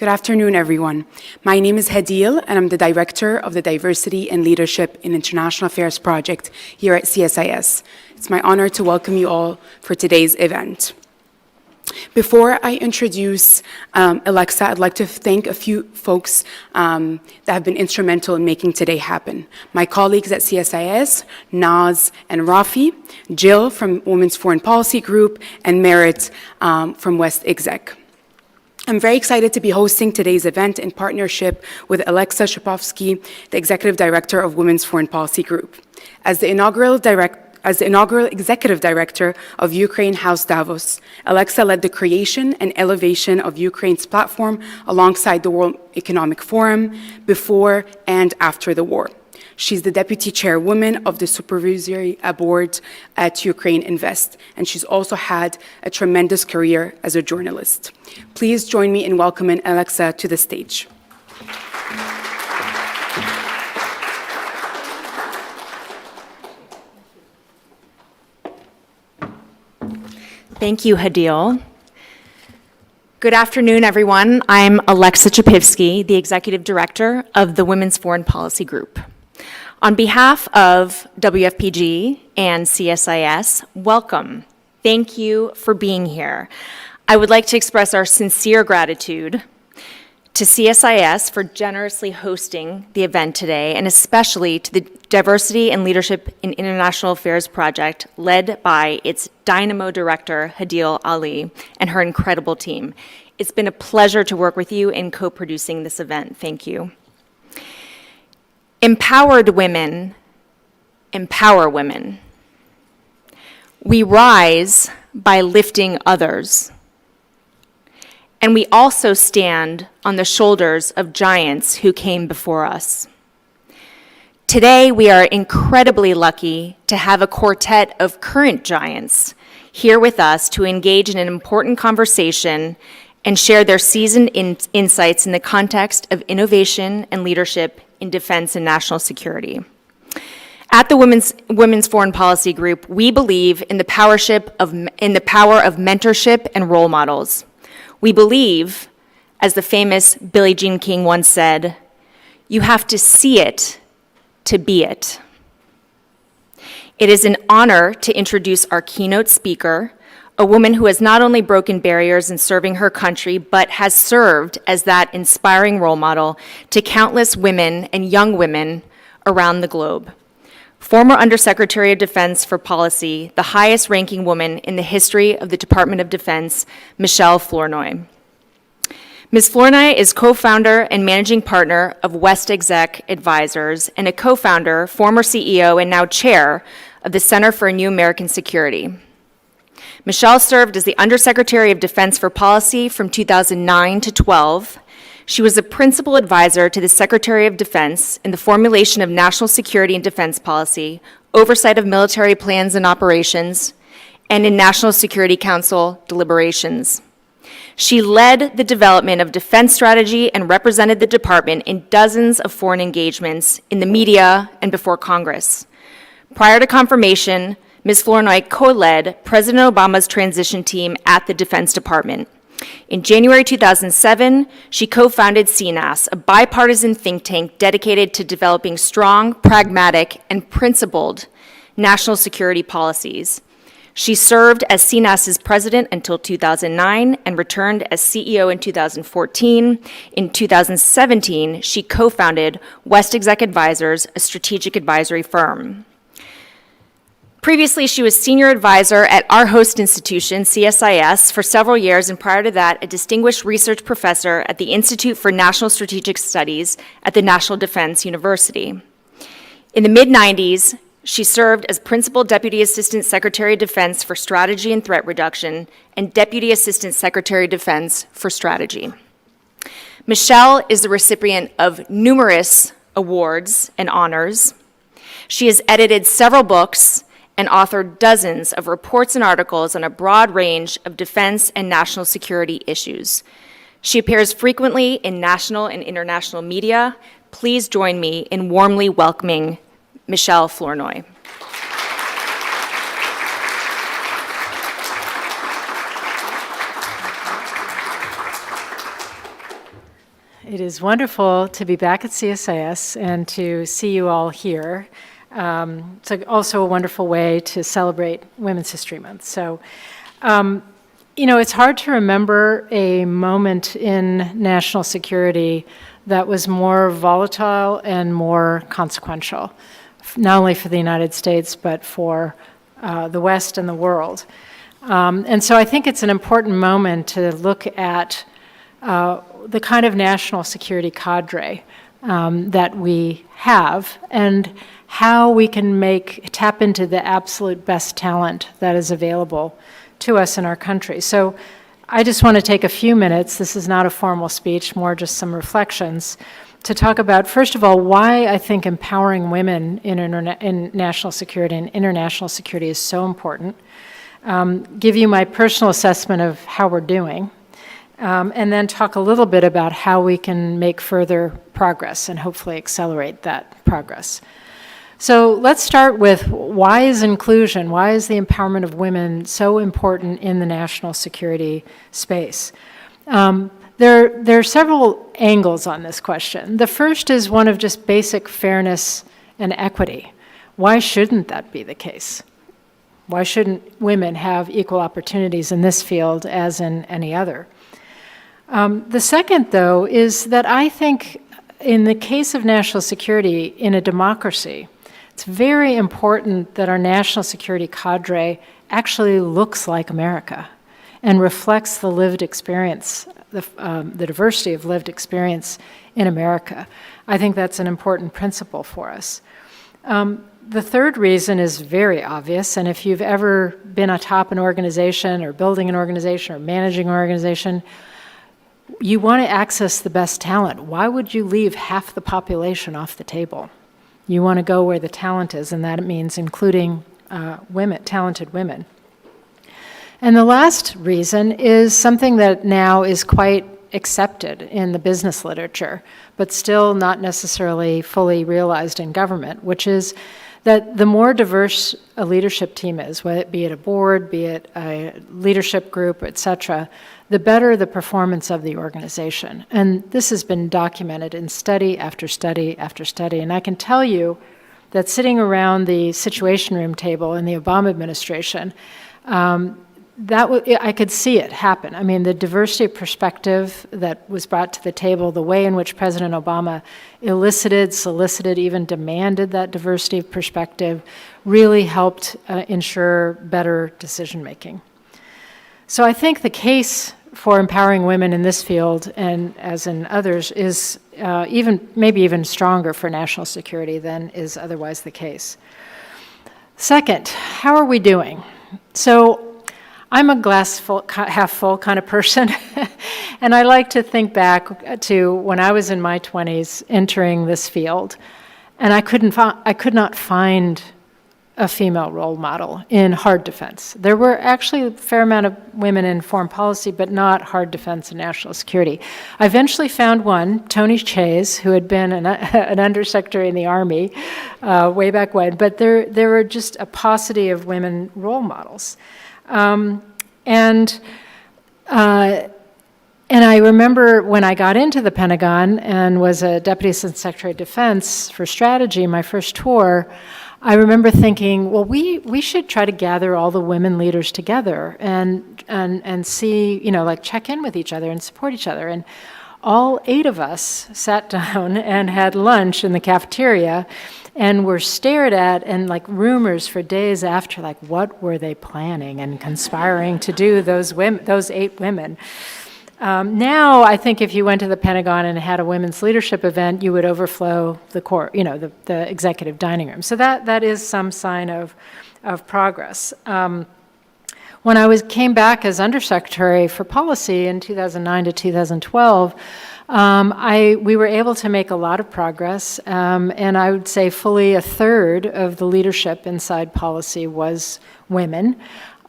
Good afternoon, everyone. My name is Hadeil, and I'm the Director of the Diversity and Leadership in International Affairs Project here at CSIS. It's my honor to welcome you all for today's event. Before I introduce Alexa, I'd like to thank a few folks that have been instrumental in making today happen. My colleagues at CSIS, Naz and Rafi, Jill from Women's Foreign Policy Group, and Merit from West Exec. I'm very excited to be hosting today's event in partnership with Alexa Shapovsky, the Executive Director of Women's Foreign Policy Group. As the inaugural Executive Director of Ukraine House Davos, Alexa led the creation and elevation of Ukraine's platform alongside the World Economic Forum before and after the war. She's the Deputy Chairwoman of the Supervisory Board at Ukraine Invest, and she's also had a tremendous career as a journalist. Please join me in welcoming Alexa to the stage. Thank you, Hadeil. Good afternoon, everyone. I'm Alexa Shapovsky, the Executive Director of the Women's Foreign Policy Group. On behalf of WFPG and CSIS, welcome. Thank you for being here. I would like to express our sincere gratitude to CSIS for generously hosting the event today, and especially to the Diversity and Leadership in International Affairs Project, led by its dynamo director, Hadeil Ali, and her incredible team. It's been a pleasure to work with you in co-producing this event. Thank you. Empowered women empower women. We rise by lifting others. And we also stand on the shoulders of giants who came before us. Today, we are incredibly lucky to have a quartet of current giants here with us to engage in an important conversation and share their seasoned insights in the context of innovation and leadership in defense and national security. At the Women's Foreign Policy Group, we believe in the power of mentorship and role models. We believe, as the famous Billie Jean King once said, you have to see it to be it. It is an honor to introduce our keynote speaker, a woman who has not only broken barriers in serving her country, but has served as that inspiring role model to countless women and young women around the globe. Former Undersecretary of Defense for Policy, the highest-ranking woman in the history of the Department of Defense, Michèle Flournoy. Ms. Flournoy is co-founder and managing partner of West Exec Advisors and a co-founder, former CEO, and now chair of the Center for a New American Security. Michèle served as the Undersecretary of Defense for Policy from 2009 to 12. She was a principal advisor to the Secretary of Defense in the formulation of national security and defense policy, oversight of military plans and operations, and in National Security Council deliberations. She led the development of defense strategy and represented the department in dozens of foreign engagements in the media and before Congress. Prior to confirmation, Ms. Flournoy co-led President Obama's transition team at the Defense Department. In January 2007, she co-founded CSIS, a bipartisan think tank dedicated to developing strong, pragmatic, and principled national security policies. She served as CSIS's president until 2009 and returned as CEO in 2014. In 2017, she co-founded West Exec Advisors, a strategic advisory firm. Previously, she was senior advisor at our host institution, CSIS, for several years, and prior to that, a distinguished research professor at the Institute for National Strategic Studies at the National Defense University. In the mid-90s, she served as Principal Deputy Assistant Secretary of Defense for Strategy and Threat Reduction and Deputy Assistant Secretary of Defense for Strategy. Michèle is the recipient of numerous awards and honors. She has edited several books and authored dozens of reports and articles on a broad range of defense and national security issues. She appears frequently in national and international media. Please join me in warmly welcoming Michèle Flournoy. It is wonderful to be back at CSIS and to see you all here. It's also a wonderful way to celebrate Women's History Month. So, it's hard to remember a moment in national security that was more volatile and more consequential, not only for the United States, but for the West and the world. And so I think it's an important moment to look at the kind of national security cadre that we have and how we can tap into the absolute best talent that is available to us in our country. So I just want to take a few minutes, this is not a formal speech, more just some reflections, to talk about, first of all, why I think empowering women in national security and international security is so important, give you my personal assessment of how we're doing, and then talk a little bit about how we can make further progress and hopefully accelerate that progress. So let's start with why is inclusion, why is the empowerment of women so important in the national security space? There are several angles on this question. The first is one of just basic fairness and equity. Why shouldn't that be the case? Why shouldn't women have equal opportunities in this field as in any other? The second, though, is that I think in the case of national security in a democracy, it's very important that our national security cadre actually looks like America and reflects the lived experience, the diversity of lived experience in America. I think that's an important principle for us. The third reason is very obvious, and if you've ever been atop an organization or building an organization or managing an organization, you want to access the best talent. Why would you leave half the population off the table? You want to go where the talent is, and that means including women, talented women. And the last reason is something that now is quite accepted in the business literature, but still not necessarily fully realized in government, which is that the more diverse a leadership team is, whether it be it a board, be it a leadership group, et cetera, the better the performance of the organization. And this has been documented in study after study after study. And I can tell you that sitting around the Situation Room table in the Obama administration, I could see it happen. I mean, the diversity of perspective that was brought to the table, the way in which President Obama elicited, solicited, even demanded that diversity of perspective really helped ensure better decision-making. So I think the case for empowering women in this field, and as in others, is maybe even stronger for national security than is otherwise the case. Second, how are we doing? So I'm a glass full, half full kind of person, and I like to think back to when I was in my 20s entering this field, and I could not find a female role model in hard defense. There were actually a fair amount of women in foreign policy, but not hard defense and national security. I eventually found one, Tony Chase, who had been an undersecretary in the Army way back when, but there were just a paucity of women role models. And I remember when I got into the Pentagon and was a Deputy Assistant Secretary of Defense for strategy, my first tour, I remember thinking, well, we should try to gather all the women leaders together and see, check in with each other and support each other. And all 8 of us sat down and had lunch in the cafeteria and were stared at and rumors for days after, what were they planning and conspiring to do, those 8 women. Now, I think if you went to the Pentagon and had a women's leadership event, you would overflow the executive dining room. So that is some sign of progress. When I came back as Undersecretary for Policy in 2009 to 2012, we were able to make a lot of progress, and I would say fully a third of the leadership inside policy was women.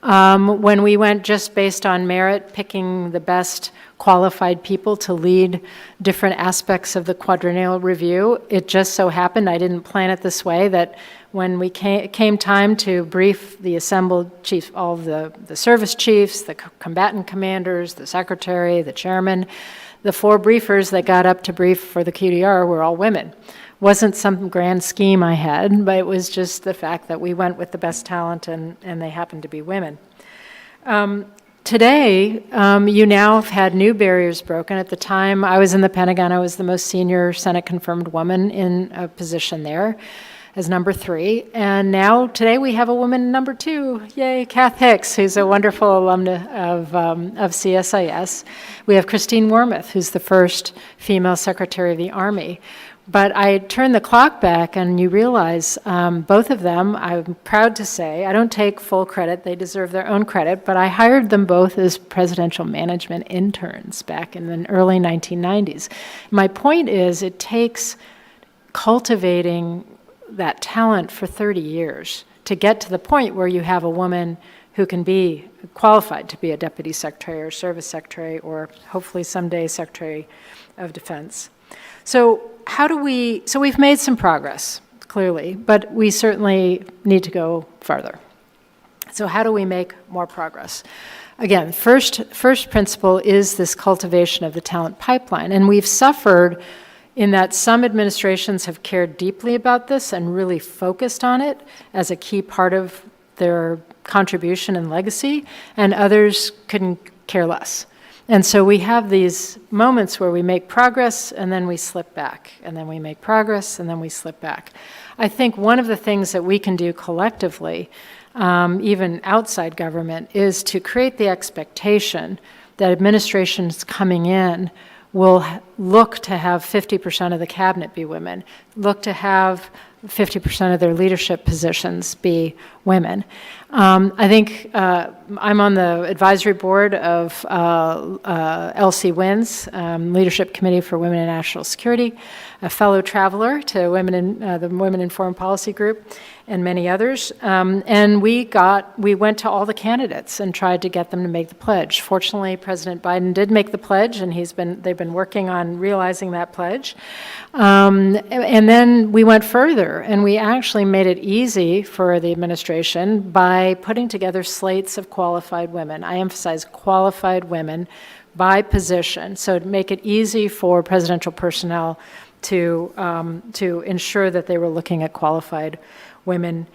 When we went just based on merit, picking the best qualified people to lead different aspects of the quadrennial review, it just so happened, I didn't plan it this way, that when we came time to brief the assembled chiefs, all of the service chiefs, the combatant commanders, the secretary, the chairman, The 4 briefers that got up to brief for the QDR were all women. Wasn't some grand scheme I had, but it was just the fact that we went with the best talent and they happened to be women. Today, you now have had new barriers broken. At the time I was in the Pentagon, I was the most senior Senate-confirmed woman in a position there as number 3. And now, today, we have a woman number 2. Yay, Kath Hicks, who's a wonderful alumna of CSIS. We have Christine Wormuth, who's the first female Secretary of the Army. But I turn the clock back and you realize both of them, I'm proud to say, I don't take full credit, they deserve their own credit, but I hired them both as presidential management interns back in the early 1990s. My point is it takes cultivating that talent for 30 years to get to the point where you have a woman who can be qualified to be a deputy secretary or service secretary or hopefully someday Secretary of Defense. So we've made some progress, clearly, but we certainly need to go farther. So how do we make more progress? Again, first principle is this cultivation of the talent pipeline, and we've suffered in that some administrations have cared deeply about this and really focused on it as a key part of their contribution and legacy, and others couldn't care less. And so we have these moments where we make progress and then we slip back, and then we make progress and then we slip back. I think one of the things that we can do collectively, even outside government, is to create the expectation that administrations coming in will look to have 50% of the cabinet be women, look to have 50% of their leadership positions be women. I think I'm on the advisory board of LC WINS, Leadership Committee for Women in National Security, a fellow traveler to women in the Women in Foreign Policy Group, and many others. And we went to all the candidates and tried to get them to make the pledge. Fortunately, President Biden did make the pledge, and they've been working on realizing that pledge. And then we went further, and we actually made it easy for the administration by putting together slates of qualified women. I emphasize qualified women by position, so to make it easy for presidential personnel to ensure that they were looking at qualified women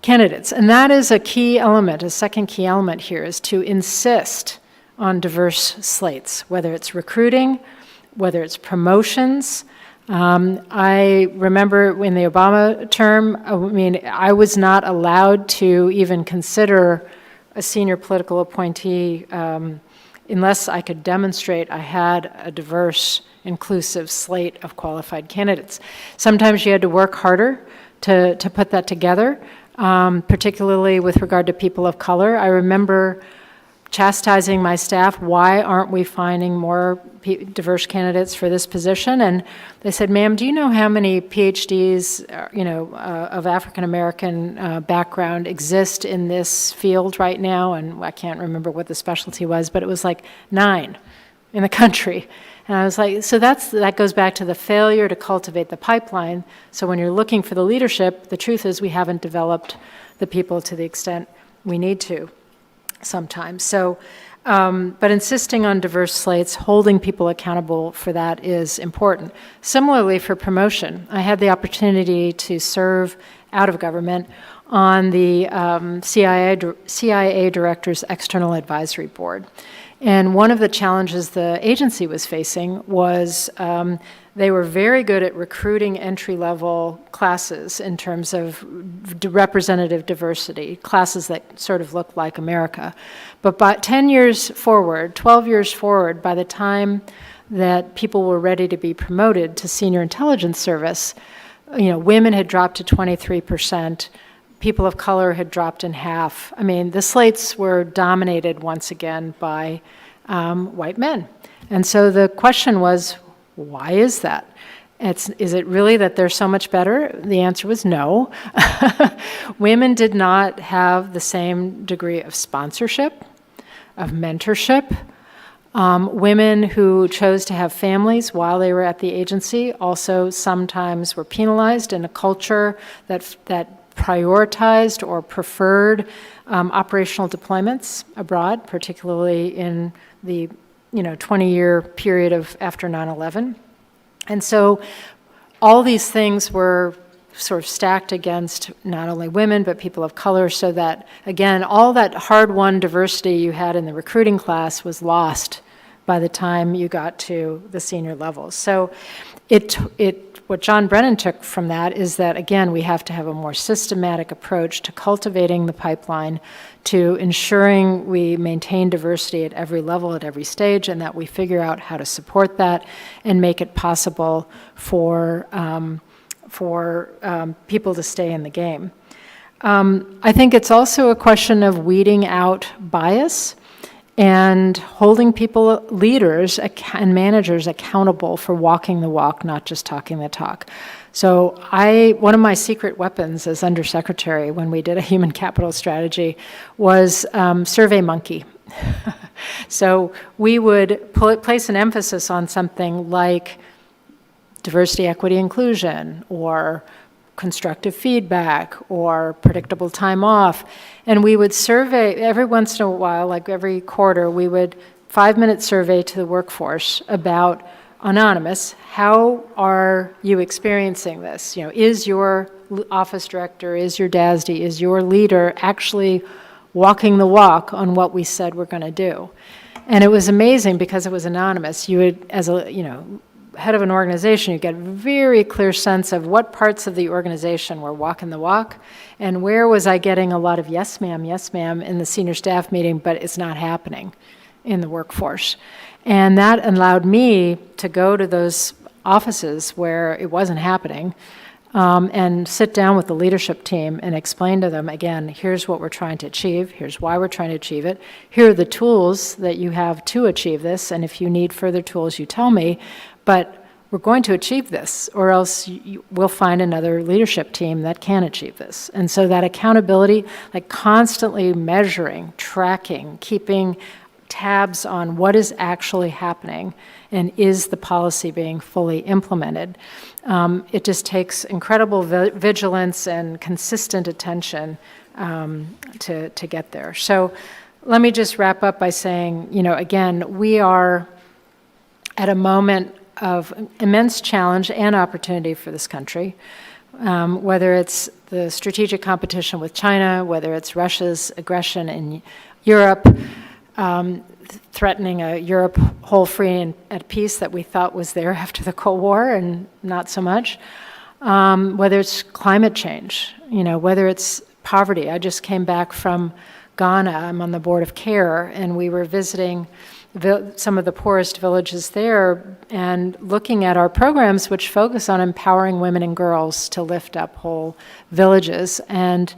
candidates. And that is a key element, a second key element here, is to insist on diverse slates, whether it's recruiting, whether it's promotions. I remember in the Obama term, I was not allowed to even consider a senior political appointee unless I could demonstrate I had a diverse, inclusive slate of qualified candidates. Sometimes you had to work harder to put that together, particularly with regard to people of color. I remember chastising my staff, why aren't we finding more diverse candidates for this position? And they said, ma'am, do you know how many PhDs, of African-American background exist in this field right now? And I can't remember what the specialty was, but it was like 9 in the country. And I was like, so that goes back to the failure to cultivate the pipeline. So when you're looking for the leadership, the truth is we haven't developed the people to the extent we need to sometimes. So, but insisting on diverse slates, holding people accountable for that is important. Similarly, for promotion, I had the opportunity to serve out of government on the CIA Director's External Advisory Board. And one of the challenges the agency was facing was they were very good at recruiting entry-level classes in terms of representative diversity, classes that sort of looked like America. But by 10 years forward, 12 years forward, by the time that people were ready to be promoted to senior intelligence service, women had dropped to 23%. People of color had dropped in half. I mean, the slates were dominated once again by white men. And so the question was, why is that? Is it really that they're so much better? The answer was no. Women did not have the same degree of sponsorship, of mentorship. Women who chose to have families while they were at the agency also sometimes were penalized in a culture that prioritized or preferred operational deployments abroad, particularly in the 20-year period of after 9/11. And so all these things were sort of stacked against not only women, but people of color, so that, again, all that hard-won diversity you had in the recruiting class was lost by the time you got to the senior levels. So what John Brennan took from that is that, again, we have to have a more systematic approach to cultivating the pipeline, to ensuring we maintain diversity at every level, at every stage, and that we figure out how to support that and make it possible for people to stay in the game. I think it's also a question of weeding out bias and holding people, leaders and managers, accountable for walking the walk, not just talking the talk. So one of my secret weapons as undersecretary when we did a human capital strategy was SurveyMonkey. So we would place an emphasis on something like diversity, equity, inclusion, or constructive feedback, or predictable time off. And we would survey every once in a while, like every quarter, we would 5-minute survey to the workforce about, anonymous, how are you experiencing this? Is your office director, is your DASD, is your leader actually walking the walk on what we said we're going to do? And it was amazing because it was anonymous. You would, as a, head of an organization, you get a very clear sense of what parts of the organization were walking the walk, and where was I getting a lot of yes ma'am in the senior staff meeting, but it's not happening in the workforce. And that allowed me to go to those offices where it wasn't happening, and sit down with the leadership team and explain to them, again, here's what we're trying to achieve, here's why we're trying to achieve it, here are the tools that you have to achieve this, and if you need further tools, you tell me, but we're going to achieve this, or else we'll find another leadership team that can achieve this. And so that accountability, like constantly measuring, tracking, keeping tabs on what is actually happening, and is the policy being fully implemented. It just takes incredible vigilance and consistent attention to get there. So let me just wrap up by saying, again, we are at a moment of immense challenge and opportunity for this country, whether it's the strategic competition with China, whether it's Russia's aggression in Europe, threatening a Europe whole, free, and at peace that we thought was there after the Cold War, and not so much, whether it's climate change, whether it's poverty. I just came back from Ghana. I'm on the board of CARE, and we were visiting some of the poorest villages there and looking at our programs which focus on empowering women and girls to lift up whole villages. And,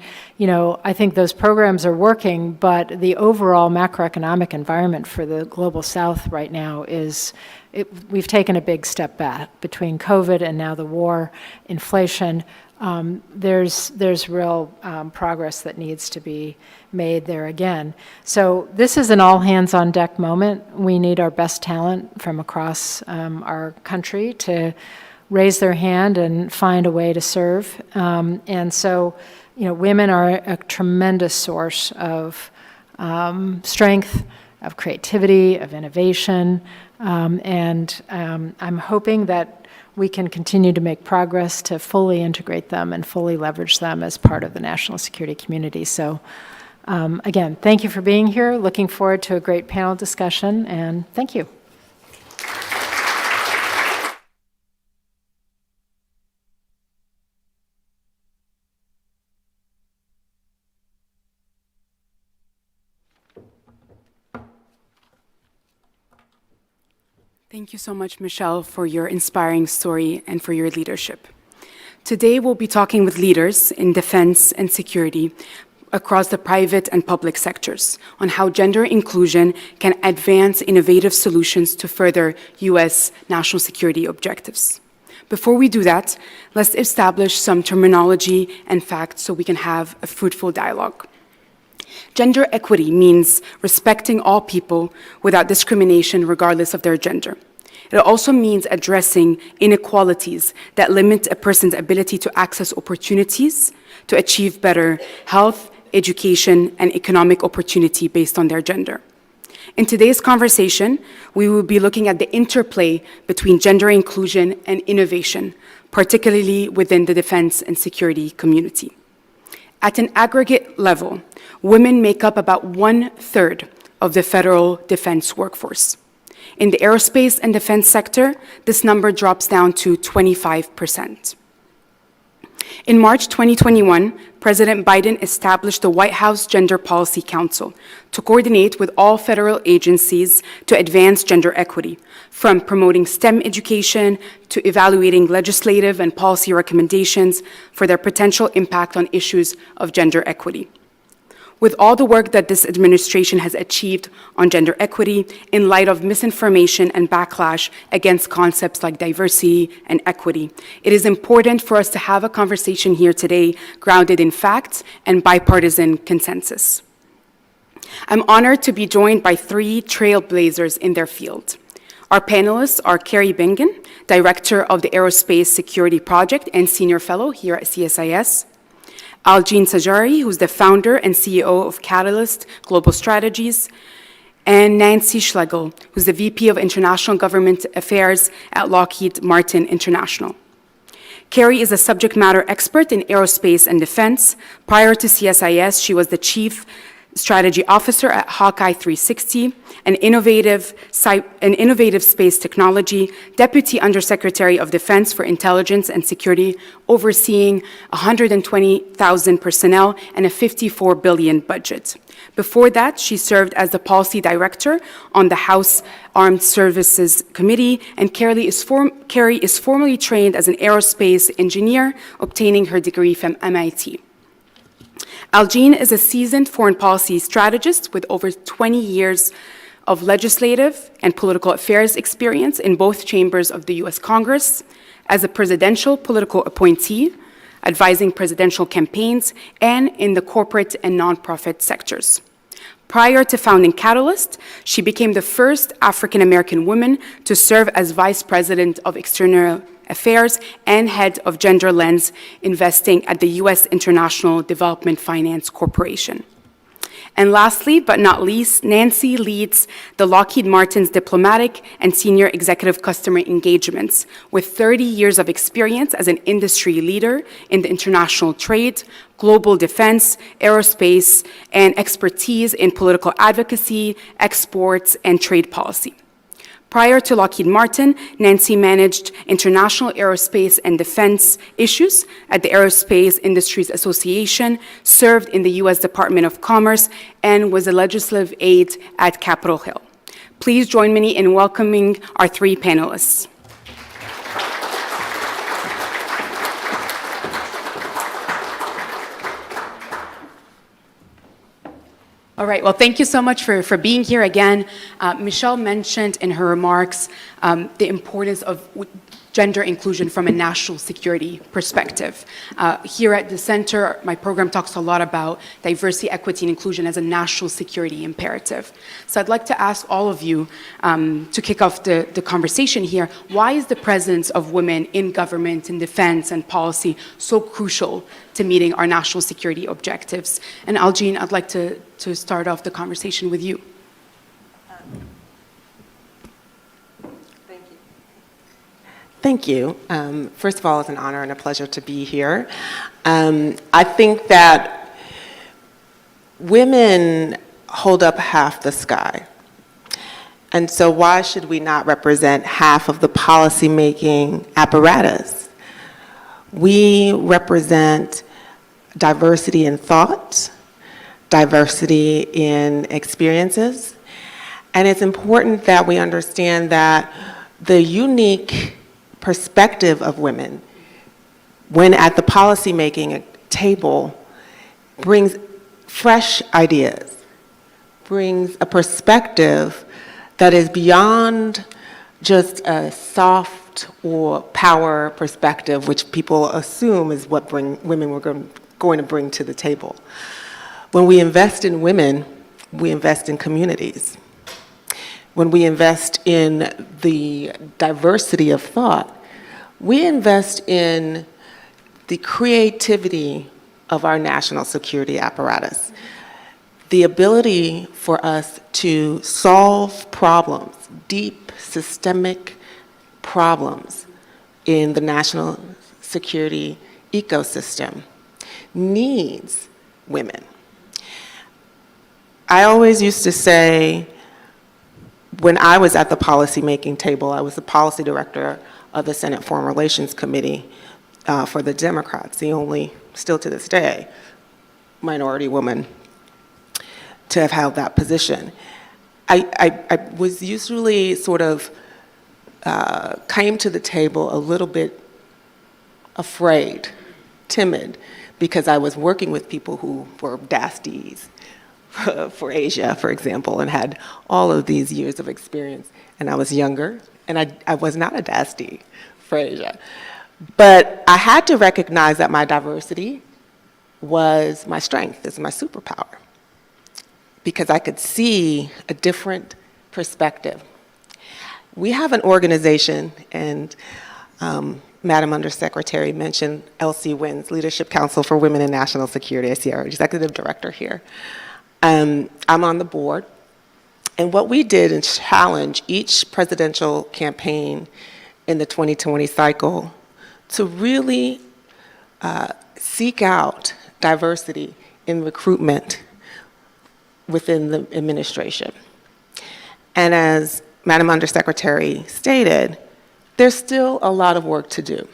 I think those programs are working, but the overall macroeconomic environment for the Global South right now we've taken a big step back between COVID and now the war, inflation. There's real progress that needs to be made there again. So this is an all-hands-on-deck moment. We need our best talent from across our country to raise their hand and find a way to serve. And so, women are a tremendous source of strength, of creativity, of innovation, and I'm hoping that we can continue to make progress to fully integrate them and fully leverage them as part of the national security community. So again, thank you for being here. Looking forward to a great panel discussion, and thank you. Thank you so much, Michèle, for your inspiring story and for your leadership. Today, we'll be talking with leaders in defense and security across the private and public sectors on how gender inclusion can advance innovative solutions to further U.S. national security objectives. Before we do that, let's establish some terminology and facts so we can have a fruitful dialogue. Gender equity means respecting all people without discrimination regardless of their gender. It also means addressing inequalities that limit a person's ability to access opportunities, to achieve better health, education, and economic opportunity based on their gender. In today's conversation, we will be looking at the interplay between gender inclusion and innovation, particularly within the defense and security community. At an aggregate level, women make up about 1/3 of the federal defense workforce. In the aerospace and defense sector, this number drops down to 25%. In March 2021, President Biden established the White House Gender Policy Council to coordinate with all federal agencies to advance gender equity, from promoting STEM education to evaluating legislative and policy recommendations for their potential impact on issues of gender equity. With all the work that this administration has achieved on gender equity, in light of misinformation and backlash against concepts like diversity and equity, it is important for us to have a conversation here today grounded in facts and bipartisan consensus. I'm honored to be joined by 3 trailblazers in their field. Our panelists are Carrie Bingen, Director of the Aerospace Security Project and Senior Fellow here at CSIS, Aljeen Sajari, who's the founder and CEO of Catalyst Global Strategies, and Nancy Schlegel, who's the VP of International Government Affairs at Lockheed Martin International. Carrie is a subject matter expert in aerospace and defense. Prior to CSIS, she was the Chief Strategy Officer at Hawkeye 360, an innovative space technology, Deputy Undersecretary of Defense for Intelligence and Security, overseeing 120,000 personnel and a $54 billion budget. Before that, she served as the Policy Director on the House Armed Services Committee, and Carrie is formally trained as an aerospace engineer, obtaining her degree from MIT. Aljeen is a seasoned foreign policy strategist with over 20 years of legislative and political affairs experience in both chambers of the U.S. Congress, as a presidential political appointee, advising presidential campaigns, and in the corporate and nonprofit sectors. Prior to founding Catalyst, she became the first African-American woman to serve as Vice President of External Affairs and Head of Gender Lens Investing at the U.S. International Development Finance Corporation. And lastly, but not least, Nancy leads the Lockheed Martin's diplomatic and senior executive customer engagements, with 30 years of experience as an industry leader in the international trade, global defense, aerospace, and expertise in political advocacy, exports, and trade policy. Prior to Lockheed Martin, Nancy managed international aerospace and defense issues at the Aerospace Industries Association, served in the U.S. Department of Commerce, and was a legislative aide at Capitol Hill. Please join me in welcoming our 3 panelists. All right, well, thank you so much for being here again. Michèle mentioned in her remarks the importance of gender inclusion from a national security perspective. Here at the center, my program talks a lot about diversity, equity, and inclusion as a national security imperative. So I'd like to ask all of you to kick off the conversation here, why is the presence of women in government, in defense, and policy so crucial to meeting our national security objectives? And Aljeen, I'd like to start off the conversation with you. Thank you. First of all, it's an honor and a pleasure to be here. I think that women hold up half the sky. And so why should we not represent half of the policymaking apparatus? We represent diversity in thought, diversity in experiences, and it's important that we understand that the unique perspective of women, when at the policymaking table, brings fresh ideas, brings a perspective that is beyond just a soft or power perspective, which people assume is what women were going to bring to the table. When we invest in women, we invest in communities. When we invest in the diversity of thought, we invest in the creativity of our national security apparatus. the ability for us to solve problems, deep systemic problems in the national security ecosystem needs women. I always used to say, when I was at the policymaking table, I was the policy director of the Senate Foreign Relations Committee for the Democrats, the only, still to this day, minority woman to have held that position. I was usually sort of came to the table a little bit afraid, timid, because I was working with people who were DASTs for Asia, for example, and had all of these years of experience. And I was younger, and I was not a DAST for Asia. But I had to recognize that my diversity was my strength, is my superpower, because I could see a different perspective. We have an organization, and Madam Undersecretary mentioned LC WINS, Leadership Council for Women in National Security. I see our executive director here. I'm on the board, and what we did is challenge each presidential campaign in the 2020 cycle to really seek out diversity in recruitment within the administration. And as Madam Undersecretary stated, there's still a lot of work to do.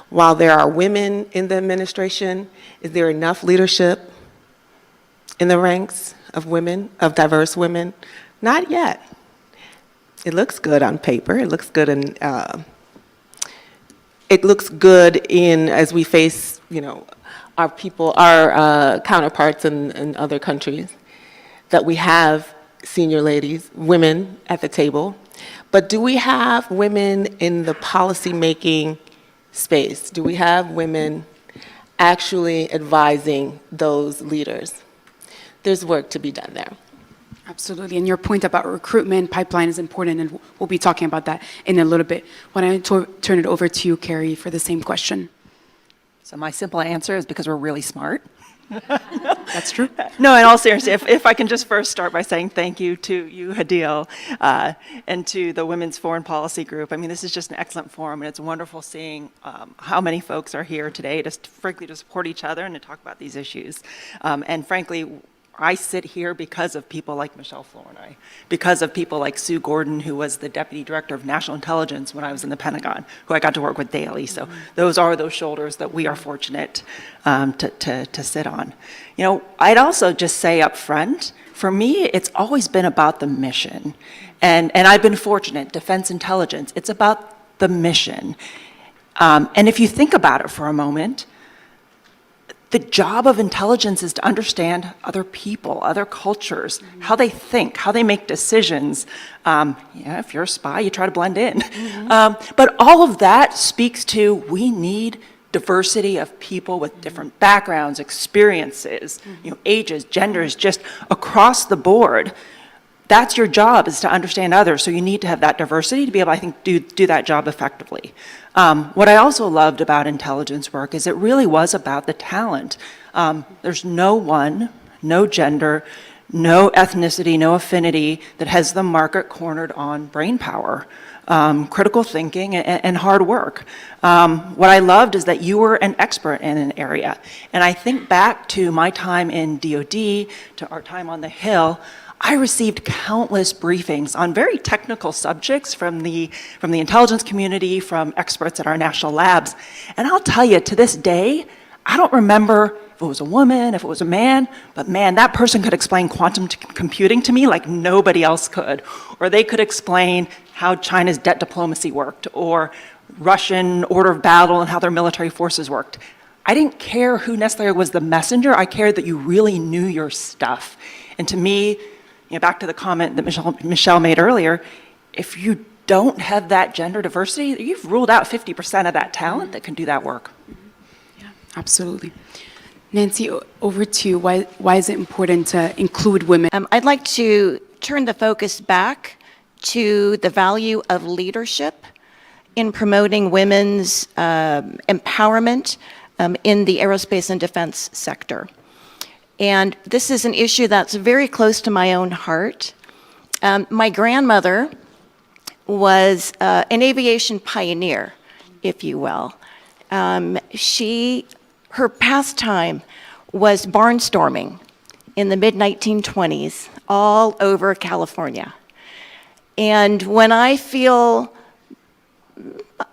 While there are women in the administration, is there enough leadership in the ranks of women, of diverse women? Not yet. It looks good on paper. It looks good in, as we face, our people, our counterparts in other countries, that we have senior ladies, women at the table. But do we have women in the policy-making space? Do we have women actually advising those leaders? There's work to be done there. Absolutely, and your point about recruitment pipeline is important, and we'll be talking about that in a little bit. Why don't I turn it over to you, Carrie, for the same question? So my simple answer is because we're really smart. That's true. No, in all seriousness, if I can just first start by saying thank you to you, Hadeil, and to the Women's Foreign Policy Group. I mean, this is just an excellent forum, and it's wonderful seeing how many folks are here today to frankly to support each other and to talk about these issues. And frankly, I sit here because of people like Michèle Flournoy, because of people like Sue Gordon, who was the Deputy Director of National Intelligence when I was in the Pentagon, who I got to work with daily. So those are those shoulders that we are fortunate to sit on. I'd also just say up front, for me, it's always been about the mission. And I've been fortunate, defense intelligence, it's about the mission. And if you think about it for a moment, the job of intelligence is to understand other people, other cultures, how they think, how they make decisions. If you're a spy, you try to blend in. But all of that speaks to we need diversity of people with different backgrounds, experiences, ages, genders, just across the board. That's your job, is to understand others. So you need to have that diversity to be able, I think, do that job effectively. What I also loved about intelligence work is it really was about the talent. There's no one, no gender, no ethnicity, no affinity that has the market cornered on brain power, critical thinking, and hard work. What I loved is that you were an expert in an area. And I think back to my time in DOD, to our time on the Hill, I received countless briefings on very technical subjects from the intelligence community, from experts at our national labs. And I'll tell you, to this day, I don't remember if it was a woman, if it was a man, but man, that person could explain quantum computing to me like nobody else could. Or they could explain how China's debt diplomacy worked, or Russian order of battle and how their military forces worked. I didn't care who necessarily was the messenger. I cared that you really knew your stuff. And to me, back to the comment that Michèle made earlier, if you don't have that gender diversity, you've ruled out 50% of that talent that can do that work. Yeah, absolutely. Nancy, over to you. Why is it important to include women? I'd like to turn the focus back to the value of leadership in promoting women's empowerment in the aerospace and defense sector. And this is an issue that's very close to my own heart. My grandmother was an aviation pioneer, if you will. Her pastime was barnstorming in the mid-1920s all over California. And when I feel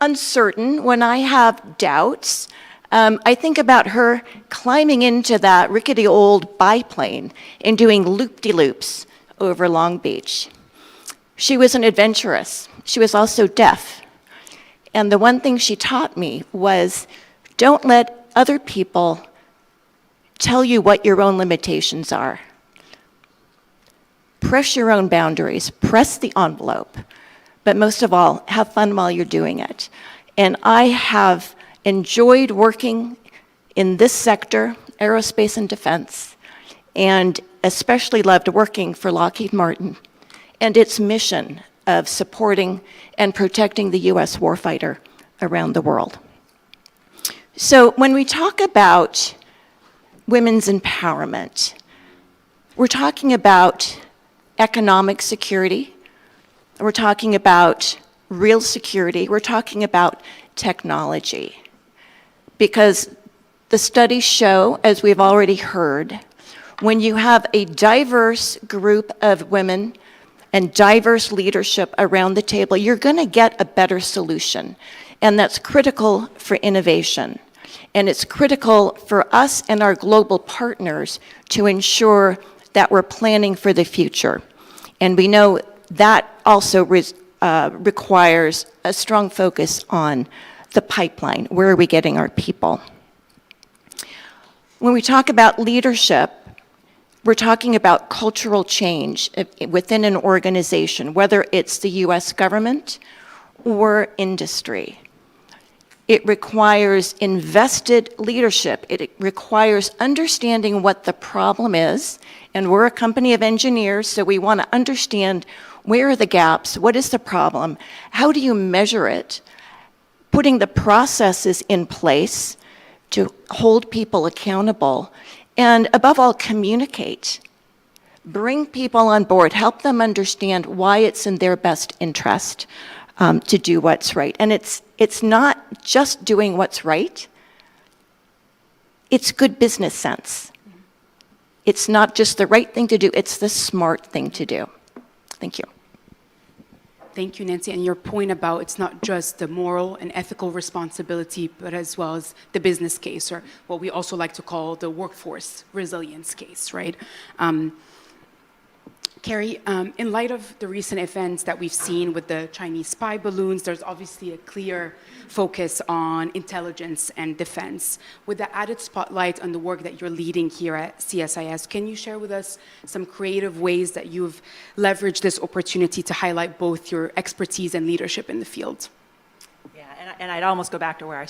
uncertain, when I have doubts, I think about her climbing into that rickety old biplane and doing loop-de-loops over Long Beach. She was an adventurous. She was also deaf. And the one thing she taught me was, don't let other people tell you what your own limitations are. Press your own boundaries, press the envelope, but most of all, have fun while you're doing it. And I have enjoyed working in this sector, aerospace and defense, and especially loved working for Lockheed Martin and its mission of supporting and protecting the U.S. warfighter around the world. So when we talk about women's empowerment, we're talking about economic security, we're talking about real security, we're talking about technology. Because the studies show, as we've already heard, when you have a diverse group of women and diverse leadership around the table, you're going to get a better solution. And that's critical for innovation. And it's critical for us and our global partners to ensure that we're planning for the future. And we know that also requires a strong focus on the pipeline. Where are we getting our people? When we talk about leadership, we're talking about cultural change within an organization, whether it's the US government or industry. It requires invested leadership. It requires understanding what the problem is, and we're a company of engineers, so we want to understand where are the gaps, what is the problem, how do you measure it, putting the processes in place to hold people accountable, and above all, communicate. Bring people on board, help them understand why it's in their best interest to do what's right. And it's not just doing what's right, it's good business sense. It's not just the right thing to do, it's the smart thing to do. Thank you. Thank you, Nancy. And your point about it's not just the moral and ethical responsibility, but as well as the business case, or what we also like to call the workforce resilience case, right? Carrie, in light of the recent events that we've seen with the Chinese spy balloons, there's obviously a clear focus on intelligence and defense. With the added spotlight on the work that you're leading here at CSIS, can you share with us some creative ways that you've leveraged this opportunity to highlight both your expertise and leadership in the field? Yeah, and I'd almost go back to where I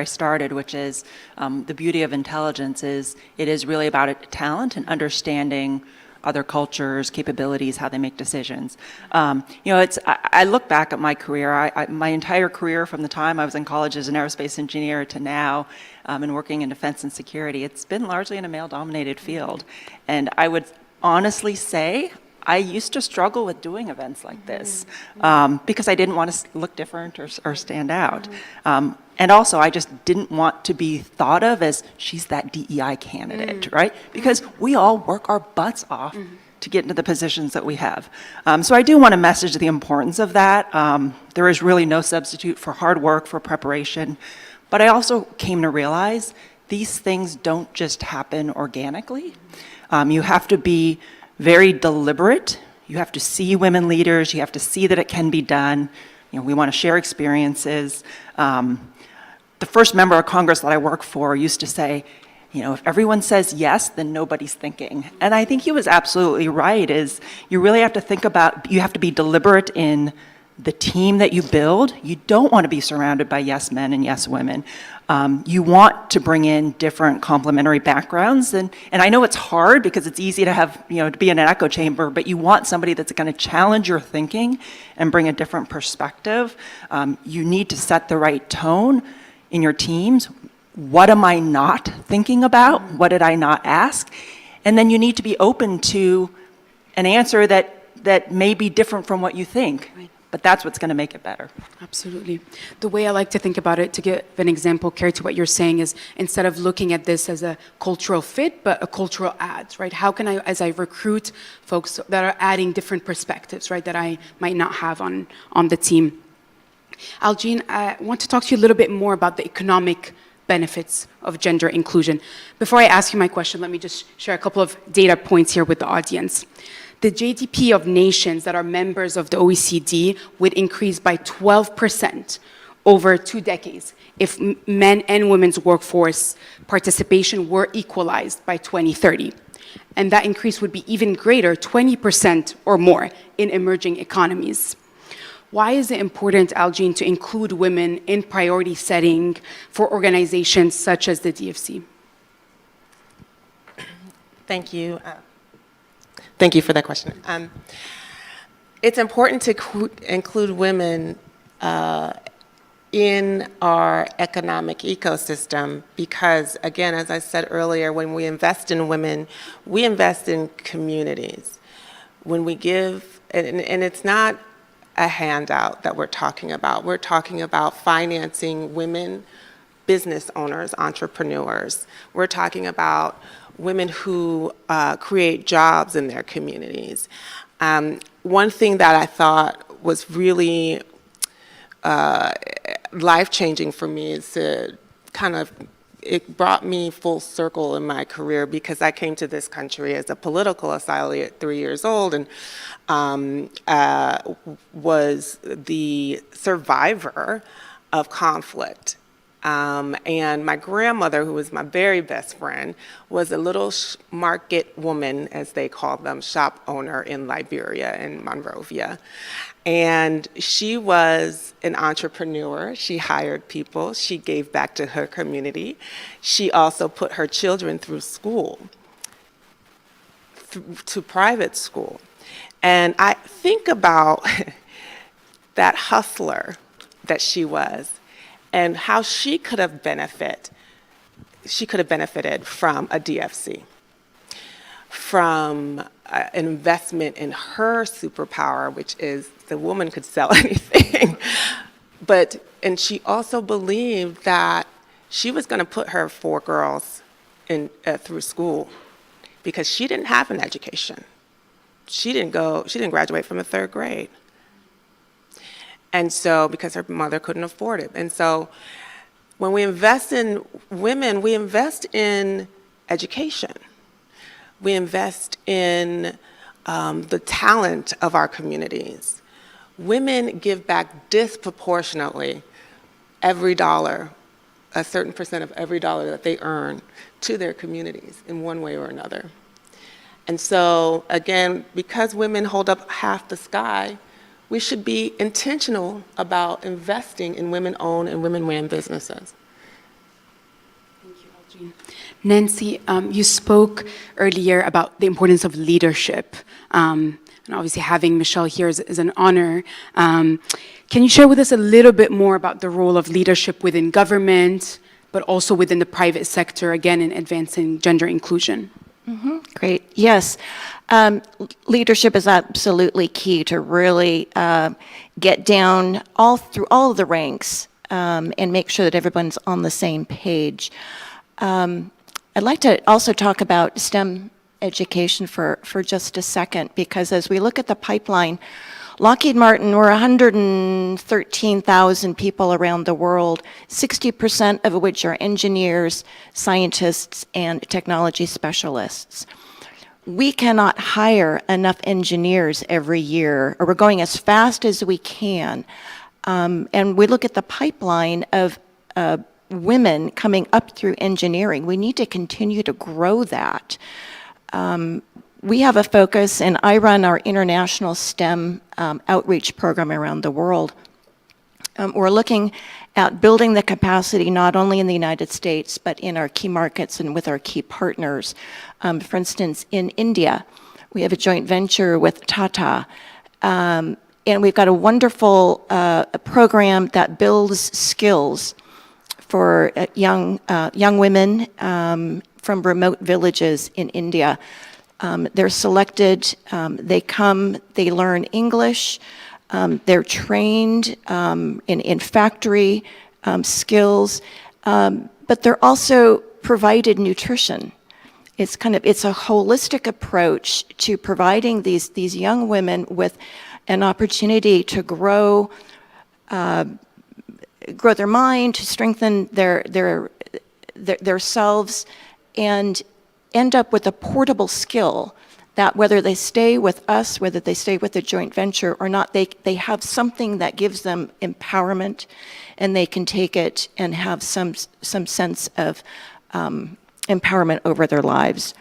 started, which is the beauty of intelligence is it is really about talent and understanding other cultures, capabilities, how they make decisions. I look back at my career, my entire career from the time I was in college as an aerospace engineer to now and working in defense and security, it's been largely in a male-dominated field. And I would honestly say I used to struggle with doing events like this because I didn't want to look different or stand out. And also, I just didn't want to be thought of as, she's that DEI candidate, right? Because we all work our butts off to get into the positions that we have. So I do want to message the importance of that. There is really no substitute for hard work, for preparation. But I also came to realize these things don't just happen organically. You have to be very deliberate. You have to see women leaders. You have to see that it can be done. We want to share experiences. The first member of Congress that I worked for used to say, if everyone says yes, then nobody's thinking. And I think he was absolutely right, is you really have to think about, you have to be deliberate in the team that you build. You don't want to be surrounded by yes men and yes women. You want to bring in different complementary backgrounds. And I know it's hard because it's easy to have, to be in an echo chamber, but you want somebody that's going to challenge your thinking and bring a different perspective. You need to set the right tone in your teams. what am I not thinking about? What did I not ask? And then you need to be open to an answer that may be different from what you think. Right. But that's what's going to make it better. Absolutely. The way I like to think about it, to give an example, Carrie, to what you're saying, is instead of looking at this as a cultural fit, but a cultural add, right? How can I, as I recruit folks that are adding different perspectives, right, that I might not have on the team? Aljean, I want to talk to you a little bit more about the economic benefits of gender inclusion. Before I ask you my question, let me just share a couple of data points here with the audience. The GDP of nations that are members of the OECD would increase by 12% over 2 decades if men and women's workforce participation were equalized by 2030. And that increase would be even greater, 20% or more, in emerging economies. Why is it important, Aljean, to include women in priority setting for organizations such as the DFC? Thank you. Thank you for that question. It's important to include women in our economic ecosystem because, again, as I said earlier, when we invest in women, we invest in communities. When we give, and it's not a handout that we're talking about. We're talking about financing women, business owners, entrepreneurs. We're talking about women who create jobs in their communities. One thing that I thought was really life-changing for me is to it brought me full circle in my career because I came to this country as a political asylee at 3 years old and was the survivor of conflict. And my grandmother, who was my very best friend, was a little market woman, as they call them, shop owner in Liberia, in Monrovia. And she was an entrepreneur. She hired people. She gave back to her community. She also put her children through school, to private school. And I think about that hustler that she was and how she could have benefited from a DFC, from an investment in her superpower, which is the woman could sell anything. And she also believed that she was going to put her 4 girls through school because she didn't have an education. She didn't graduate from the 3rd grade. And so, because her mother couldn't afford it. And so, when we invest in women, we invest in education. We invest in the talent of our communities. Women give back disproportionately every dollar, a certain percent of every dollar that they earn to their communities in one way or another. And so, again, because women hold up half the sky, we should be intentional about investing in women-owned and women-ran businesses. Thank you, Aljean. Nancy, you spoke earlier about the importance of leadership. And obviously having Michèle here is an honor. Can you share with us a little bit more about the role of leadership within government, but also within the private sector, again, in advancing gender inclusion? Mm-hmm. Great. Yes. Leadership is absolutely key to really get down through all of the ranks and make sure that everyone's on the same page. I'd like to also talk about STEM education for just a second, because as we look at the pipeline, Lockheed Martin, we're 113,000 people around the world, 60% of which are engineers, scientists, and technology specialists. We cannot hire enough engineers every year, or we're going as fast as we can. And we look at the pipeline of women coming up through engineering. We need to continue to grow that. We have a focus, and I run our international STEM outreach program around the world. We're looking at building the capacity not only in the United States, but in our key markets and with our key partners. For instance, in India, we have a joint venture with Tata, and we've got a wonderful program that builds skills for young women from remote villages in India. They're selected, they come, they learn English, they're trained in factory skills, but they're also provided nutrition. It's a holistic approach to providing these young women with an opportunity to grow their mind, to strengthen their selves, and end up with a portable skill that whether they stay with us, whether they stay with the joint venture or not, they have something that gives them empowerment, and they can take it and have some sense of empowerment over their lives.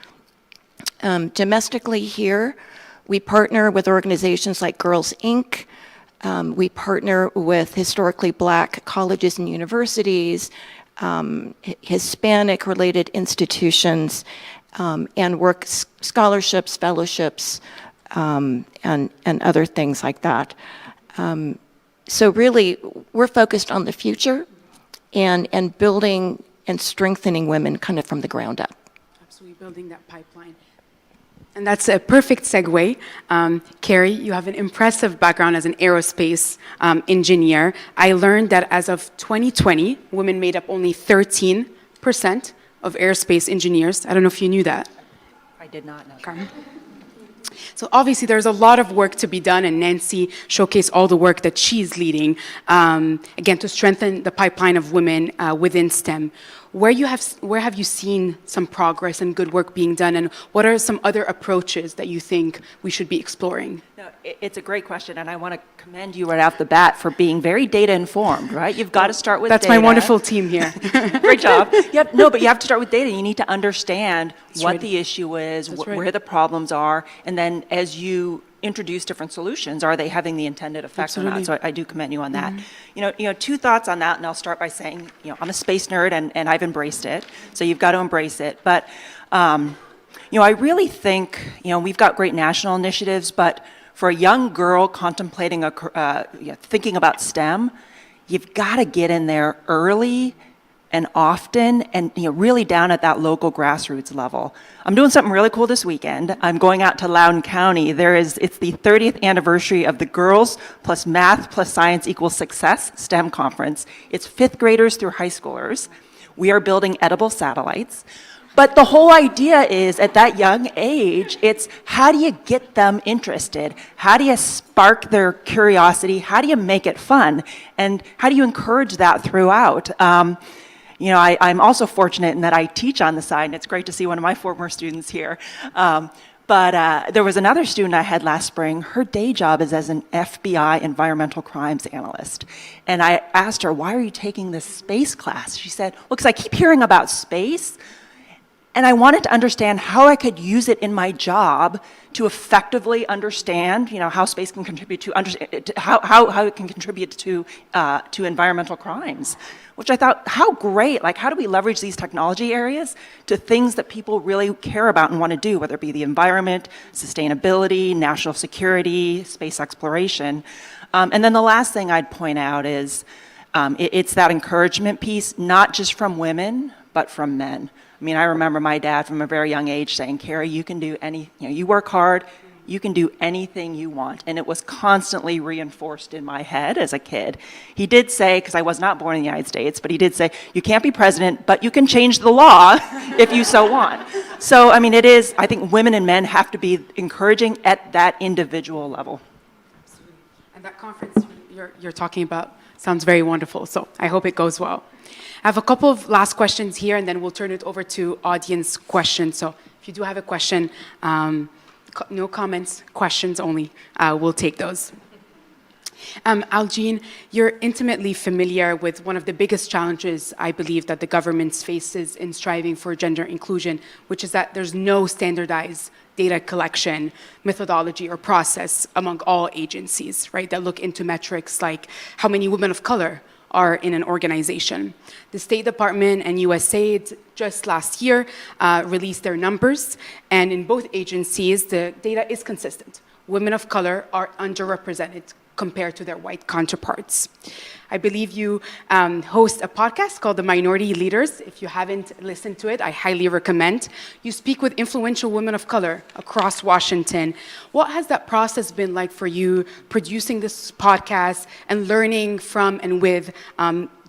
Domestically here, we partner with organizations like Girls Inc. We partner with historically Black colleges and universities, Hispanic-related institutions, and work scholarships, fellowships, and other things like that. So really, we're focused on the future and building and strengthening women kind of from the ground up. Absolutely, building that pipeline. And that's a perfect segue. Carrie, you have an impressive background as an aerospace engineer. I learned that as of 2020, women made up only 13% of aerospace engineers. I don't know if you knew that. I did not know. Okay. So obviously there's a lot of work to be done, and Nancy showcased all the work that she's leading, again, to strengthen the pipeline of women within STEM. Where have you seen some progress and good work being done, and what are some other approaches that you think we should be exploring? No, it's a great question, and I want to commend you right off the bat for being very data informed, right? You've got to start with That's data. my wonderful team here. Great job. Yep. No, but you have to start with data. You need to understand what right. the issue is, That's right. where the problems are, and then as you introduce different solutions, are they having the intended effect or not? So I do commend you on that. You know, two thoughts on that, and I'll start by saying, I'm a space nerd, and I've embraced it. So you've got to embrace it. But I really think we've got great national initiatives, but for a young girl contemplating thinking about STEM, you've got to get in there early and often, and really down at that local grassroots level. I'm doing something really cool this weekend. I'm going out to Loudoun County. It's the 30th anniversary of the Girls plus Math plus Science equals Success STEM conference. It's 5th graders through high schoolers. We are building edible satellites. But the whole idea is, at that young age, it's how do you get them interested? How do you spark their curiosity? How do you make it fun? And how do you encourage that throughout? I'm also fortunate in that I teach on the side, and it's great to see one of my former students here. But there was another student I had last spring. Her day job is as an FBI environmental crimes analyst. And I asked her, why are you taking this space class? She said, well, because I keep hearing about space, and I wanted to understand how I could use it in my job to effectively understand, how space can contribute to how it can contribute to environmental crimes. Which I thought, how great! Like, how do we leverage these technology areas to things that people really care about and want to do, whether it be the environment, sustainability, national security, space exploration. And then the last thing I'd point out is it's that encouragement piece, not just from women, but from men. I mean, I remember my dad from a very young age saying, Carrie, you can do you work hard, you can do anything you want. And it was constantly reinforced in my head as a kid. He did say, because I was not born in the United States, but he did say, you can't be president, but you can change the law if you so want. So, I mean, I think women and men have to be encouraging at that individual level. Absolutely. And that conference you're talking about sounds very wonderful, so I hope it goes well. I have a couple of last questions here, and then we'll turn it over to audience questions. So if you do have a question, no comments, questions only, we'll take those. Aljean, you're intimately familiar with one of the biggest challenges I believe that the government faces in striving for gender inclusion, which is that there's no standardized data collection methodology or process among all agencies, right, that look into metrics like how many women of color are in an organization. The State Department and USAID just last year released their numbers, and in both agencies, the data is consistent. Women of color are underrepresented compared to their white counterparts. I believe you host a podcast called The Minority Leaders. If you haven't listened to it, I highly recommend. You speak with influential women of color across Washington. What has that process been like for you, producing this podcast and learning from and with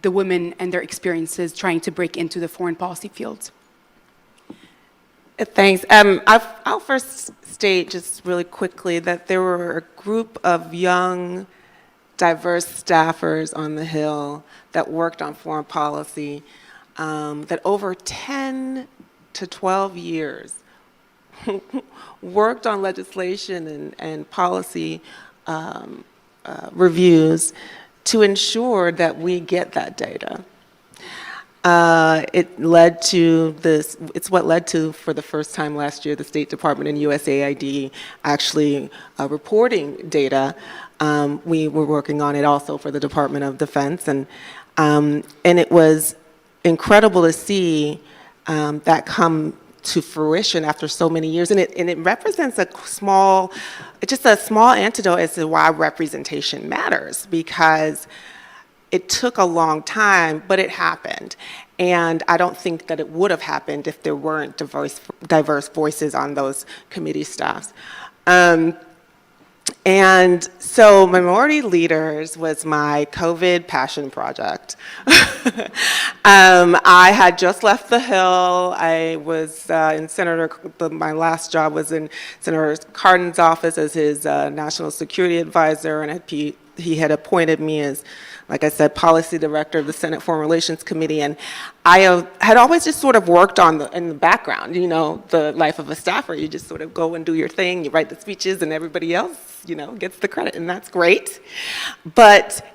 the women and their experiences trying to break into the foreign policy field? Thanks. I'll first state just really quickly that there were a group of young, diverse staffers on the Hill that worked on foreign policy that over 10 to 12 years worked on legislation and policy reviews to ensure that we get that data. It led to this, it's what led to, for the first time last year, the State Department and USAID actually reporting data. We were working on it also for the Department of Defense, and it was incredible to see that come to fruition after so many years, and it represents just a small antidote as to why representation matters, because it took a long time, but it happened. And I don't think that it would have happened if there weren't diverse voices on those committee staffs. And so Minority Leaders was my COVID passion project. I had just left the Hill. I was in my last job was in Senator Cardin's office as his national security advisor, and he had appointed me as, like I said, policy director of the Senate Foreign Relations Committee, and I had always just sort of worked in the background, the life of a staffer. You just sort of go and do your thing, you write the speeches, and everybody else, gets the credit, and that's great. But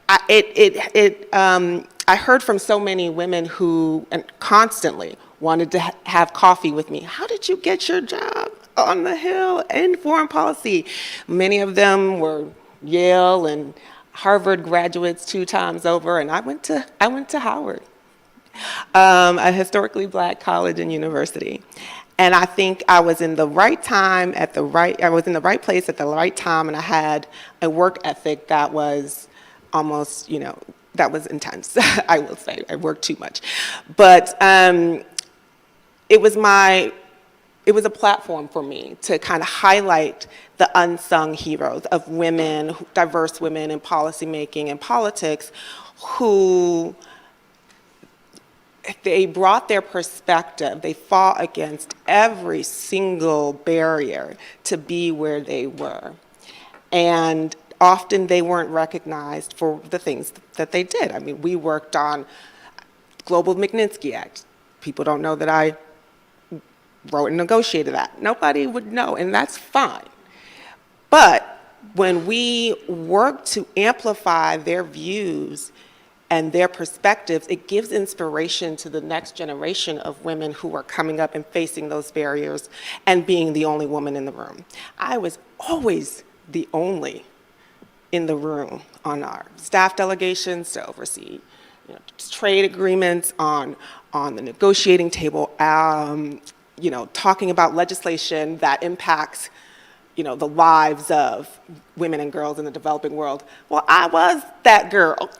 I heard from so many women who constantly wanted to have coffee with me. How did you get your job on the Hill in foreign policy? Many of them were Yale and Harvard graduates 2 times over, and I went to Howard, a historically black college and university. And I think I was in the right time I was in the right place at the right time, and I had a work ethic that was almost, that was intense. I will say I worked too much, but it was a platform for me to kind of highlight the unsung heroes of women, diverse women in policymaking and politics, who they brought their perspective. They fought against every single barrier to be where they were. And often they weren't recognized for the things that they did. I mean, we worked on Global Magnitsky Act. People don't know that I wrote and negotiated that. Nobody would know, and that's fine. But when we work to amplify their views and their perspectives, it gives inspiration to the next generation of women who are coming up and facing those barriers and being the only woman in the room. I was always the only in the room on our staff delegations to oversee trade agreements, on the negotiating table, talking about legislation that impacts the lives of women and girls in the developing world. Well, I was that girl.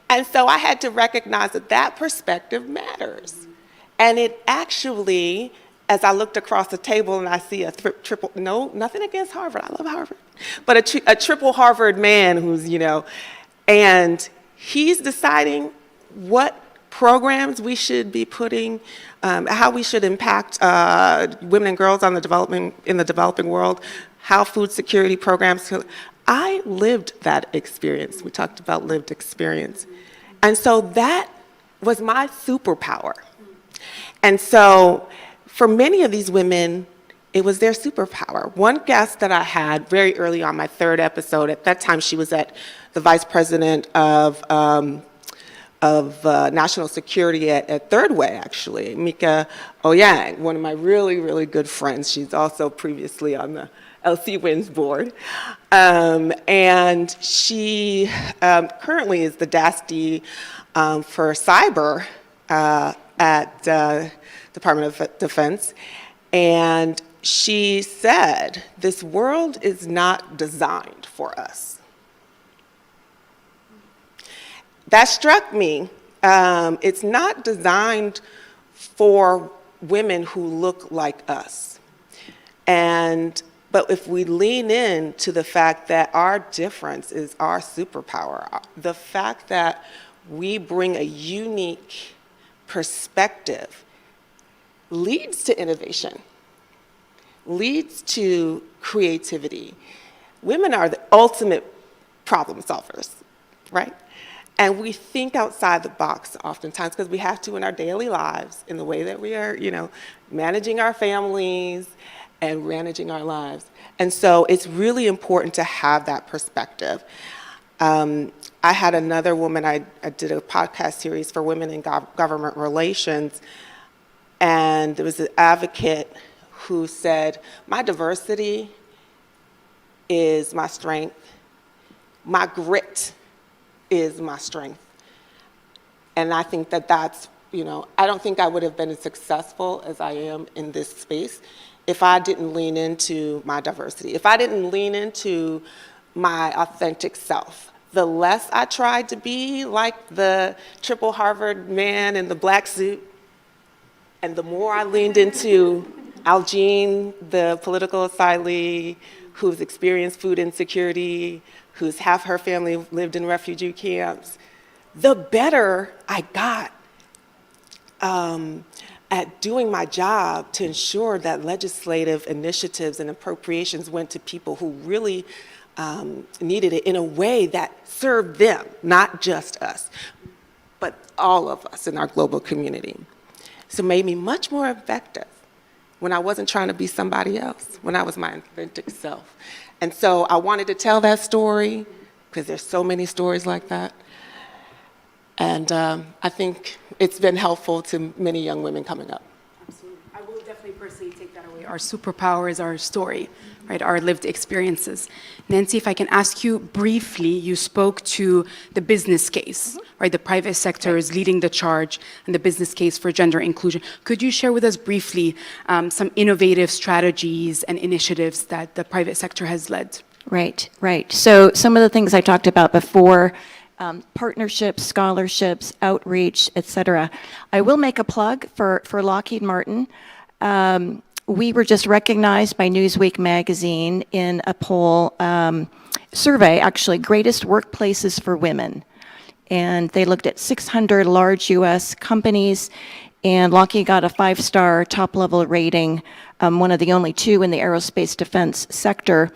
And so I had to recognize that perspective matters. And it actually, as I looked across the table and I see a triple, no, nothing against Harvard, I love Harvard, but a triple Harvard man who's, and he's deciding what programs we should be putting, how we should impact women and girls in the developing world, how food security programs. I lived that experience. We talked about lived experience. And so that was my superpower. And so for many of these women, it was their superpower. One guest that I had very early on, my 3rd episode, at that time she was the vice president of national security at Third Way, actually, Mika Oyang, one of my really, really good friends. She's also previously on the LC Wins board. And she currently is the DASD for cyber at Department of Defense. And she said, this world is not designed for us. that struck me. It's not designed for women who look like us. But if we lean in to the fact that our difference is our superpower, the fact that we bring a unique perspective leads to innovation, leads to creativity. Women are the ultimate problem solvers, right? And we think outside the box oftentimes because we have to in our daily lives, in the way that we are, managing our families and managing our lives. And so it's really important to have that perspective. I had another woman, I did a podcast series for women in government relations, and there was an advocate who said, my diversity is my strength, my grit is my strength. And I think that that's, I don't think I would have been as successful as I am in this space if I didn't lean into my diversity, if I didn't lean into my authentic self. The less I tried to be like the triple Harvard man in the black suit, and the more I leaned into Algene, the political asylee, who's experienced food insecurity, who's half her family lived in refugee camps, the better I got at doing my job to ensure that legislative initiatives and appropriations went to people who really needed it in a way that served them, not just us, but all of us in our global community. So it made me much more effective when I wasn't trying to be somebody else, when I was my authentic self. And so I wanted to tell that story because there's so many stories like that. And I think it's been helpful to many young women coming up. Absolutely. I will definitely personally take that away. Our superpower is our story, right? Our lived experiences. Nancy, if I can ask you briefly, you spoke to the business case, right? The private sector is leading the charge and the business case for gender inclusion. Could you share with us briefly some innovative strategies and initiatives that the private sector has led? Right. So some of the things I talked about before, partnerships, scholarships, outreach, et cetera. I will make a plug for Lockheed Martin. We were just recognized by Newsweek magazine in a poll survey, actually, greatest workplaces for women. And they looked at 600 large US companies, and Lockheed got a 5-star top-level rating, one of the only 2 in the aerospace defense sector,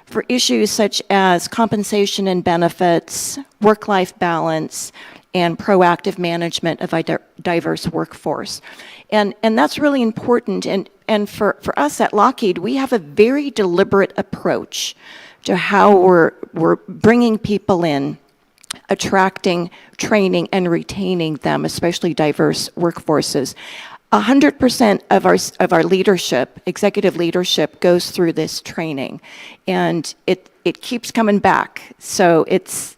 for issues such as compensation and benefits, work-life balance, and proactive management of a diverse workforce. And that's really important. And for us at Lockheed, we have a very deliberate approach to how we're bringing people in, attracting, training, and retaining them, especially diverse workforces. 100% of our leadership, executive leadership, goes through this training, and it keeps coming back. So it's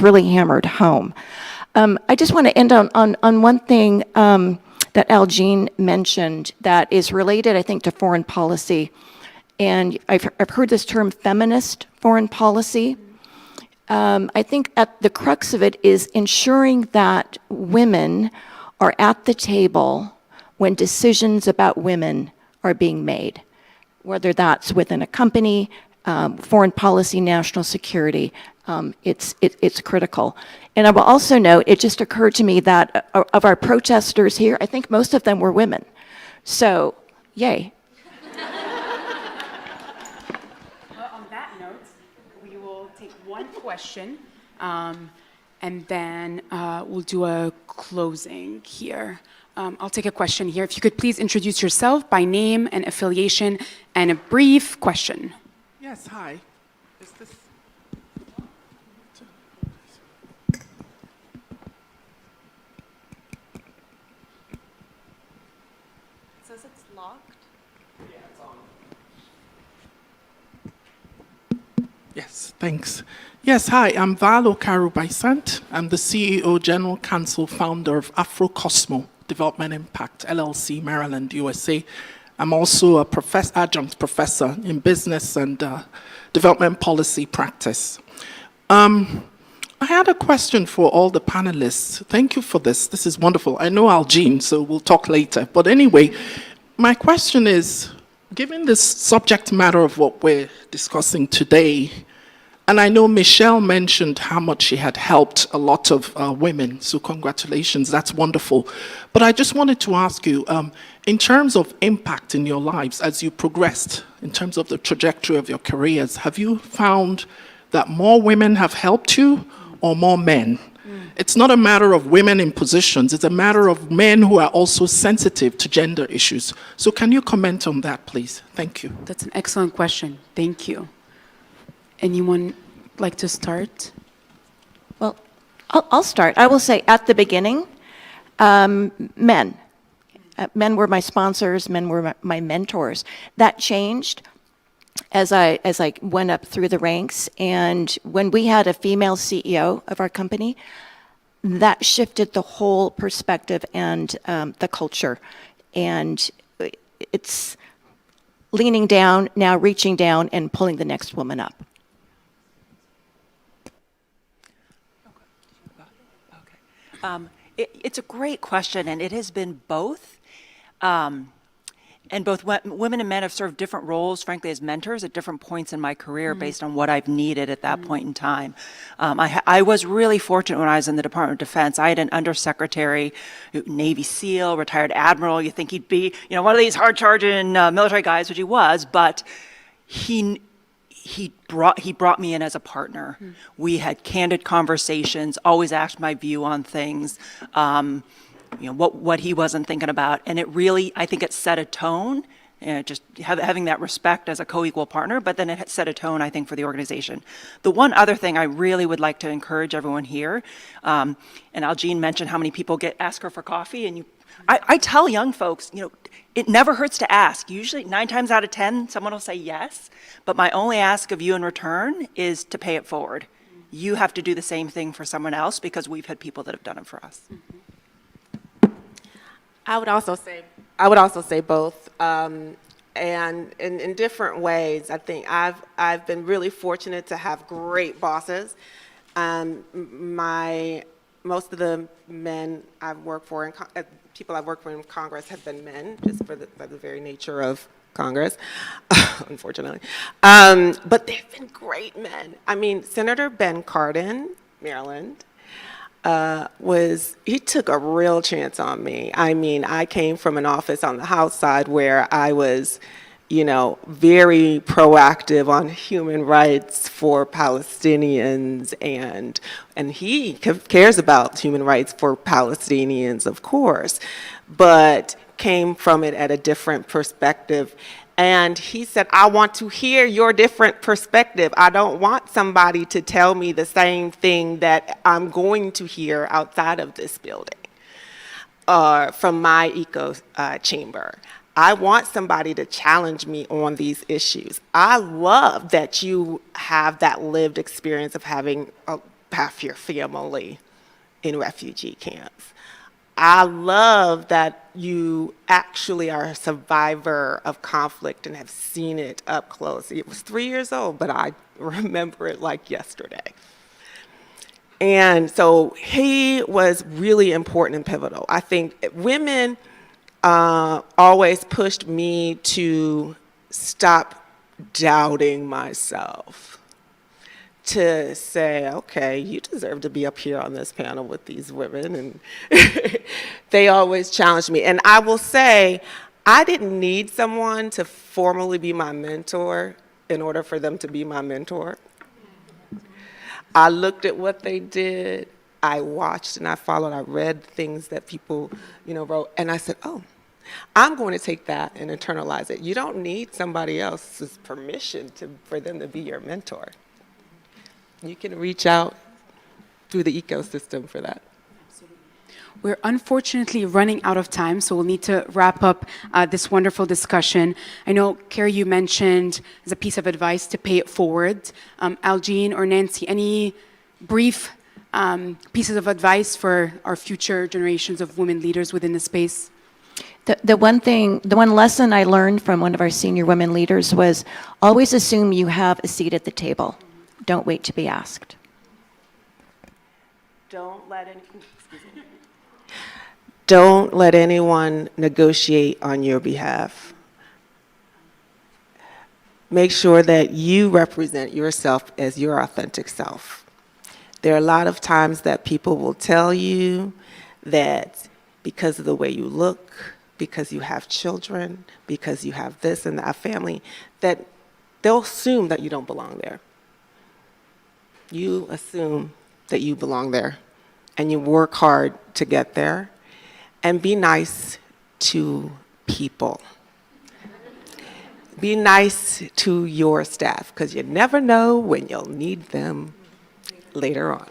really hammered home. I just want to end on one thing that Algene mentioned that is related, I think, to foreign policy, and I've heard this term feminist foreign policy. I think at the crux of it is ensuring that women are at the table when decisions about women are being made, whether that's within a company, foreign policy, national security. It's critical. And I will also note, it just occurred to me that of our protesters here, I think most of them were women. So, yay. Well, on that note, we will take one question, and then we'll do a closing here. I'll take a question here. If you could please introduce yourself by name and affiliation and a brief question. Yes, hi. Is this? It says it's locked. Yeah, it's on. Yes, thanks. Yes, hi, I'm Valo Karubaisant. I'm the CEO, General Counsel, founder of AfroCosmo Development Impact, LLC, Maryland, USA. I'm also a adjunct professor in business and development policy practice. I I had a question for all the panelists. Thank you for this. This is wonderful. I know Aljean, so we'll talk later. But anyway, my question is, given this subject matter of what we're discussing today, and I know Michèle mentioned how much she had helped a lot of women, so congratulations, that's wonderful. But I just wanted to ask you, in terms of impact in your lives as you progressed, in terms of the trajectory of your careers, have you found that more women have helped you or more men? It's not a matter of women in positions, it's a matter of men who are also sensitive to gender issues. So can you comment on that, please? Thank you. That's an excellent question. Thank you. Anyone like to start? Well, I'll start. I will say at the beginning, men. Men were my sponsors, men were my mentors. That changed as I went up through the ranks, and when we had a female CEO of our company, that shifted the whole perspective and the culture. And it's leaning down, now reaching down and pulling the next woman up. It's a great question, and it has been both. And both women and men have served different roles, frankly, as mentors at different points in my career based on what I've needed at that point in time. I was really fortunate when I was in the Department of Defense. I had an undersecretary, Navy SEAL, retired admiral. You think he'd be, one of these hard-charging military guys, which he was, but he brought me in as a partner. We had candid conversations, always asked my view on things, what he wasn't thinking about. And it really, I think it set a tone, just having that respect as a co-equal partner, but then it set a tone, I think, for the organization. The one other thing I really would like to encourage everyone here, and Aljean mentioned how many people ask her for coffee, and I tell young folks, it never hurts to ask. Usually 9 times out of 10, someone will say yes, but my only ask of you in return is to pay it forward. You have to do the same thing for someone else because we've had people that have done it for us. I would also say both, and in different ways. I think I've been really fortunate to have great bosses. Most of the men I've worked for, people I've worked for in Congress have been men, just by the very nature of Congress, unfortunately. But they've been great men. I mean, Senator Ben Cardin, Maryland, he took a real chance on me. I mean, I came from an office on the House side where I was, very proactive on human rights for Palestinians, and he cares about human rights for Palestinians, of course, but came from it at a different perspective. And he said, I want to hear your different perspective. I don't want somebody to tell me the same thing that I'm going to hear outside of this building, from my echo chamber. I want somebody to challenge me on these issues. I love that you have that lived experience of having half your family in refugee camps. I love that you actually are a survivor of conflict and have seen it up close. It was 3 years old, but I remember it like yesterday. And so he was really important and pivotal. I think women always pushed me to stop doubting myself, to say, okay, you deserve to be up here on this panel with these women. And they always challenged me. And I will say, I didn't need someone to formally be my mentor in order for them to be my mentor. I looked at what they did, I watched and I followed, I read things that people, wrote, and I said, oh, I'm going to take that and internalize it. You don't need somebody else's permission for them to be your mentor. You can reach out through the ecosystem for that. We're unfortunately running out of time, so we'll need to wrap up this wonderful discussion. I know, Carrie, you mentioned as a piece of advice to pay it forward. Aljean or Nancy, any brief pieces of advice for our future generations of women leaders within the space? The one lesson I learned from one of our senior women leaders was always assume you have a seat at the table. Don't wait to be asked. Don't let Don't let anyone negotiate on your behalf. Make sure that you represent yourself as your authentic self. There are a lot of times that people will tell you that because of the way you look, because you have children, because you have this and that family, that they'll assume that you don't belong there. You assume that you belong there, and you work hard to get there, and be nice to people. Be nice to your staff, because you never know when you'll need them later on.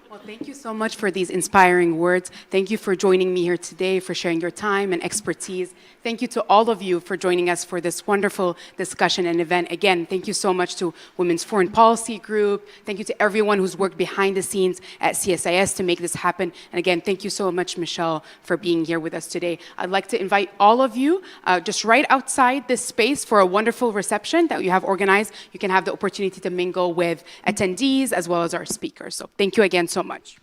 Well, thank you so much for these inspiring words. Thank you for joining me here today, for sharing your time and expertise. Thank you to all of you for joining us for this wonderful discussion and event. Again, thank you so much to Women's Foreign Policy Group. Thank you to everyone who's worked behind the scenes at CSIS to make this happen. And again, thank you so much, Michèle, for being here with us today. I'd like to invite all of you just right outside this space for a wonderful reception that you have organized. You can have the opportunity to mingle with attendees as well as our speakers. So thank you again so much.